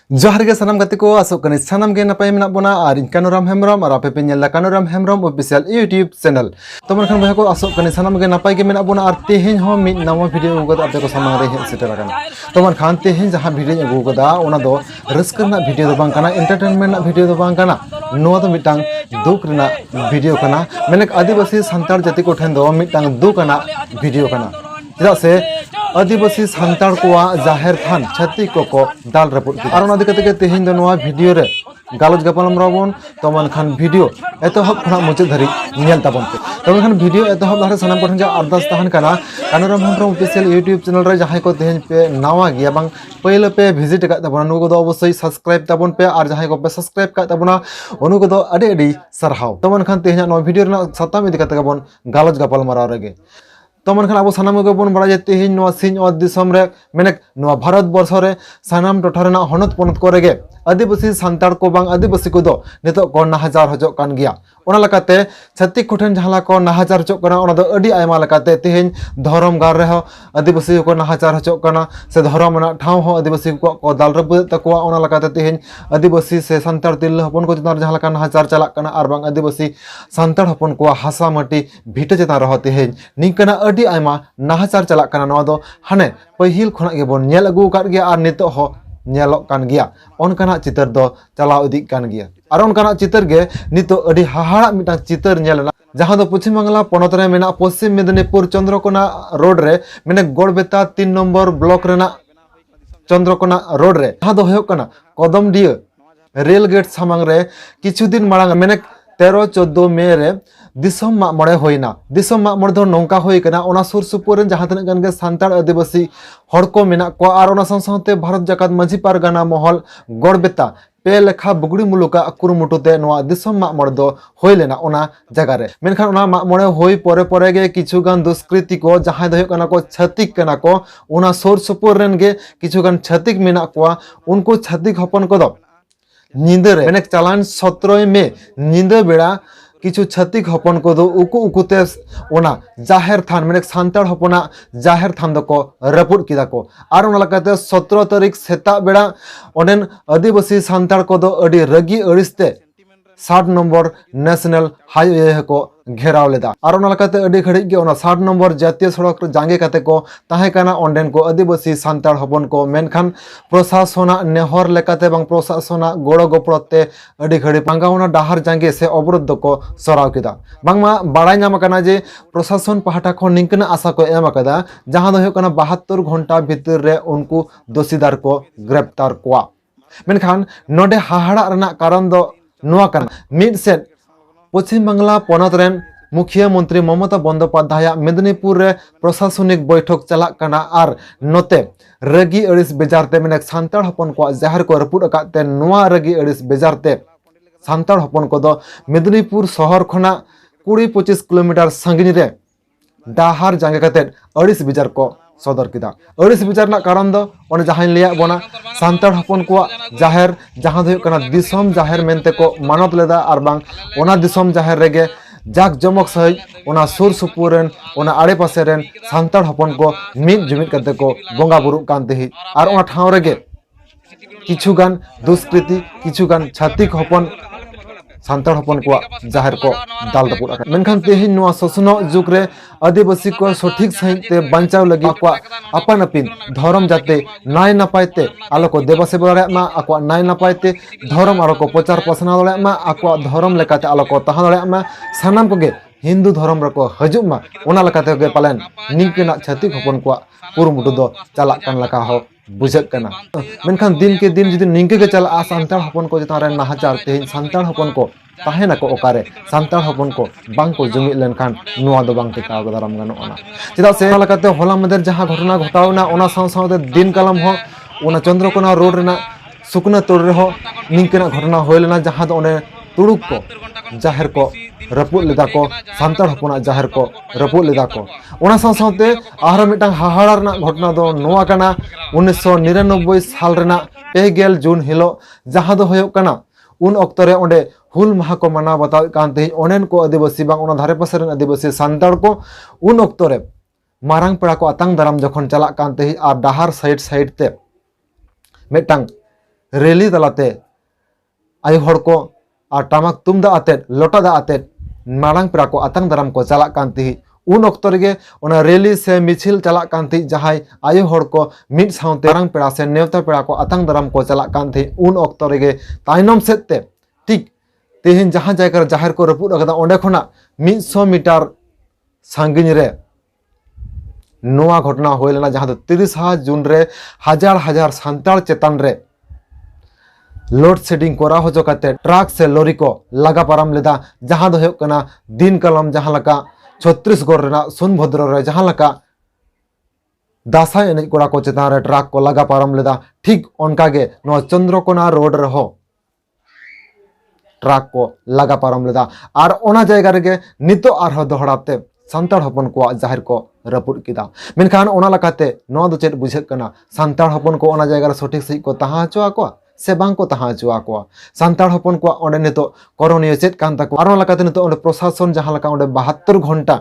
जोहार गे सानाम गाते को आसोक कनी सानाम गे नापाय मेना बोना और इन कानुराम हेम्ब्रम और आपे पे नेला Kanuram Hembrom official YouTube channel तो मनखान भाई को आसोक कनी सानाम गे नापाय गे मेना बोना और तेहेन हो मिद नवा वीडियो को आपे को सामने रे हेज सेटर आकाना तो मनखान तेहेन जहां वीडियो अगु कदा ओना दो रस्कर ना वीडियो दो बांग काना एंटरटेनमेंट ना वीडियो दो बांग काना नोआ दो मिटांग दुख रना वीडियो काना मेनेक आदिवासी संतार जाति को ठेन दो मिटांग दुख ना वीडियो काना चेदा से आदिवासी संतार को जाहिर थान छत्तीक को दाल रपुट और ओना दिकते के तेहिन दो नोआ वीडियो रे गालोज गपालम राबन तो मनखान वीडियो एतहब खना मुचे धरी नेल ताबन पे तो मनखान वीडियो एतहब लारे सनाम कोठन जा अरदास तहन काना Kanuram Hembrom official YouTube channel रे जहां को तेहिन पे नावा गिया बांग पहले पे विजिट का तबना नुको दो अवश्य सब्सक्राइब ताबन पे और जहां को पे सब्सक्राइब का तबना उनुको दो अडे अडे सरहाव तो मनखान तेहिन नो वीडियो रे सताम इदि कते गबन गालोज गपाल माराव रेगे तो मनखान अब सानाम बन बड़ा तेहिन नो सिंह और दिसम रे मेनेक नो भारत वर्ष रे सानाम टोठा रेना हनत पनत को गे आदिवासी संतार को बांग आदिवासी को दो नितो को नाहाजार हजो कान गया ओना लकाते छत्तीक कोठन जहाला को नाहाजार हजो कना ओना दो अडी आयमा लकाते तेहिन धर्म गार रे हो आदिवासी को नाहाजार हजो कना से धर्म ना ठाव हो आदिवासी को दाल रब तकवा ओना लकाते तेहिन आदिवासी से संतार तिल हपन को चितार जहाला का नाहाजार चला कना आर बांग आदिवासी संतार हपन को हासा माटी भीटे चितार रहो तेहिन निकना अडी आयमा नाहाजार चला कना नवा दो हाने पहिल खना गे बोन नेल अगु काट गया आर नितो हो नेलोक कान गया ओनकाना चितर दो चलाव इदी कान गया और ओनकाना चितर गे नितो अडी हाहाड़ा मिटा चितर नेलना जहां दो पश्चिम बांग्ला पनत रे मेना पश्चिम मेदिनीपुर चंद्रकोना रोड रे मेने गोड़बेता 3 नंबर ब्लॉक रेना चंद्रकोना रोड रे जहां दो होयो कना कदमडिया रेल गेट सामांग रे किछु दिन मांग मेने 13-14 मे रे दिसम मा मड़े होइना दिसम मा मड़ दो नौका होई कना ओना सुर सुपुर जहां तने गन गे संतार आदिवासी हड़ को मेना को आर ओना संसते भारत जाकात माझी पारगाना महल गोड़बेता पे लेखा बुगड़ी मुलुका कुरुमुटुते नोआ दिसम मा मड़ दो होई लेना ओना जगह रे मेनखान ओना मा मड़े होई परे परे गे किछु गान दुष्कृति को जहां दो कना को छतिक कना को ओना सुर सुपुर रेन गे किछु गान छतिक मेना को उनको छतिक हपन को दो नींदे रे मेने चालान 17 में नींदे बेड़ा किछु छतिक हपन को दो उकु उकुते ओना जाहिर थान मेने सांताड़ हपना जाहिर थान दो को रपुट किदा को आर ओना लकाते 17 तारीख सेता बेड़ा ओनेन आदिवासी सांताड़ को दो अडी रगी अड़िसते 60 नंबर नेशनल हाईवे को घेराव लेदा और ओना लकाते अडी घड़ी गे ओना 60 नंबर जातीय सड़क जांगे काते को ताहे काना ओंडेन को आदिवासी सांताड़ हपन को मेनखान प्रशासना नेहर लेकाते बांग प्रशासना गोड़ो गोपड़ते अडी घड़ी पांगावना डाहार जांगे से अवरोध को सराव किदा बांगमा बाड़ाय नाम काना जे प्रशासन पहाटा खन निंकना आशा को एम कदा जहां दो होकना 72 घंटा भीतर रे उनको दोषीदार को ग्रेप्तार कोआ मेनखान नोडे हाहाड़ा रना कारण दो नोआ काना मिड सेट पश्चिम बांग्ला पनत रेन मुखिया मंत्री ममता बंदोपाध्याय मेदिनीपुर रे प्रशासनिक बैठक चला काना आर नोते रगी अड़िस बेजारते मेने सांताड़ हपन को जाहिर को रपुट अकाते नोआ रगी अड़िस बेजारते सांताड़ हपन को दो मेदिनीपुर शहर खना 20-25 किलोमीटर संगिनी रे डाहार जांगे काते अड़िस बेजार को सदर किदा अड़िस बेजार ना कारण दो ओने जहां लिया बोना सांताड़ हपन को जाहिर जहां दो कना दिसम जाहिर मेनते को मानत लेदा आर बांग ओना दिसम जाहिर रेगे जाक जमक सही ओना सुर सुपुरन ओना आड़े पासे रेन सांताड़ हपन को मिद जुमिद करते को बोंगा बुरु कांते ही आर ओना ठाव रेगे किछु गान दुष्कृति किछु गान छातिक हपन सांताड़ हपन को जाहिर को दाल रपुट आका मेनखान तेहिन नोआ शोषण जुग रे आदिवासी को सठिक सहिते बांचाव लगी को अपन अपिन धर्म जाते नाय नपायते आलो को देवा सेवा रे मा आको नाय नपायते धर्म आरो को प्रचार पसना दले मा आको धर्म लेकाते आलो को तहा दले मा सानाम को गे हिंदू धर्म रे को हजु मा ओना लेकाते गे पालन निंकना छतिक हपन को कुरुमुटु दो चला कान लका हो बुझक कना मेनखान दिन के दिन जदि निंके के चला सांताड़ हपन को जता रे नाहाजार तेहिन सांताड़ हपन को ताहेना को ओकारे सांताड़ हपन को बांग को जुमिद लेनखान नोआ दो बांग टिकाव गदाराम गानो ओना चेदा से लकाते होला मदेर जहां घटना घटावना ओना साव सावते दिन कलम हो ओना चंद्रकोना रोड रेना सुकना तोड़ रे हो निंकेना घटना होयलेना जहां दो ओने तुड़ुक को जाहिर को रपुट लेदा को सांताड़ हपना जाहिर को रपुट लेदा को ओना साव सावते आहार मिटांग हाहाड़ा रना घटना दो नोआ काना 1999 साल रेना 2 जून हिलो जहां दो होयो काना उन अक्तरे ओंडे हुल माहा को मना बताव कानते ओनेन को आदिवासी बांग ओना धारे पासे रेन आदिवासी सांताड़ को उन अक्तरे मारांग पेड़ा को आतांग दाराम जखन चला कानते आर डाहार साइड साइड ते मेटांग rally dalate ayu hor ko ar tamak tumda atet lota da atet marang pera ko atang daram ko chalak kan tihi un okto rege ona rally se michil chalak kan tihi jahai ayu hor ko mid saunte marang pera se nevta pera ko atang daram ko chalak kan tihi un okto rege tainom sette tik tehin jahan jaygar jahar ko rapud akada onde khona 100 meter sangin re noa घटना होय लेना जहां 30 जून रे हजार हजार सांताल चेतन रे load shedding करा होजो काते ट्रक से लॉरी को लगा पाराम लेदा जहां दो हेक कना दिन कलम जहां लका छत्तीसगढ़ रेना सोनभद्र रे जहां लका दासाई एने कोड़ा को चेतान रे ट्रक को लगा पाराम लेदा ठीक उनका गे नो चंद्रकोना रोड रे हो ट्रक को लगा पाराम लेदा और ओना जायगा रे गे नितो आर दोहराते सांताल हपन को जाहिर को रपुट किदा मेनखान ओना लकाते नो दो चेत बुझे कना सांताल हपन को ओना जायगा रे सठिक सही को तहा चोआ को से बांग को तहा चुआ को सांताल हपन को ओंडे नितो करणीय चेत कान ताको आरो लकाते नितो ओंडे प्रशासन जहां लका ओंडे 72 घंटा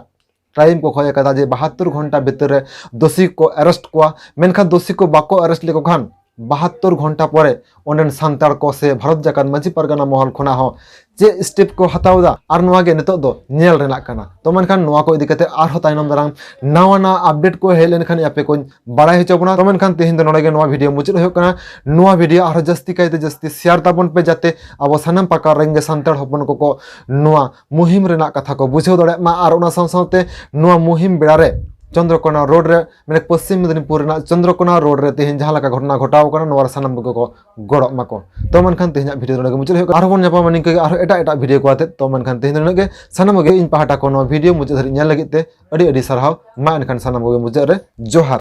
टाइम को खोय कदा जे 72 घंटा भीतर रे दोषी को अरेस्ट को मेनखान दोषी को बाको अरेस्ट लेको खान 72 घंटा परे ओंडे सांताल को से भारत जाकात माजी परगना महल खोना हो जे स्टेप को हतावदा आर नोआ गे नितो दो नेल रेना काना तो मेनखान नोआ को इदी कते आर हो ताइनम दाराम नावाना अपडेट को हेलेन खान यापे को बाराय होचबना तो मेनखान तेहिन दो नोडे गे नोआ वीडियो मुचुद हो kana नोआ वीडियो आर जस्ती कायते जस्ती शेयर ताबन पे जाते अब सानाम पाका रेंगे सांताल हपन को नोआ मुहिम रेना कथा को बुझेव दड़े मा आर ओना सावते नोआ मुहिम बेड़ारे चंद्रकोना रोड रे मैंने पश्चिम मेदिनीपुर चंद्रकोना रोड रे तेहिन जहां लका घटना घटाव कना नोआ सानाम को गड़ो माको तो मनखान तेहिन वीडियो नोडे मुचुद हो आर बन जापा मानिक के आर एटा वीडियो को आते तो मनखान तेहिन नोडे सानाम गे इन पाहटा को नो वीडियो मुचुद धरि नेल लगिते अडी अडी सरहाव मा एनखान सानाम गे मुचुद रे जोहार।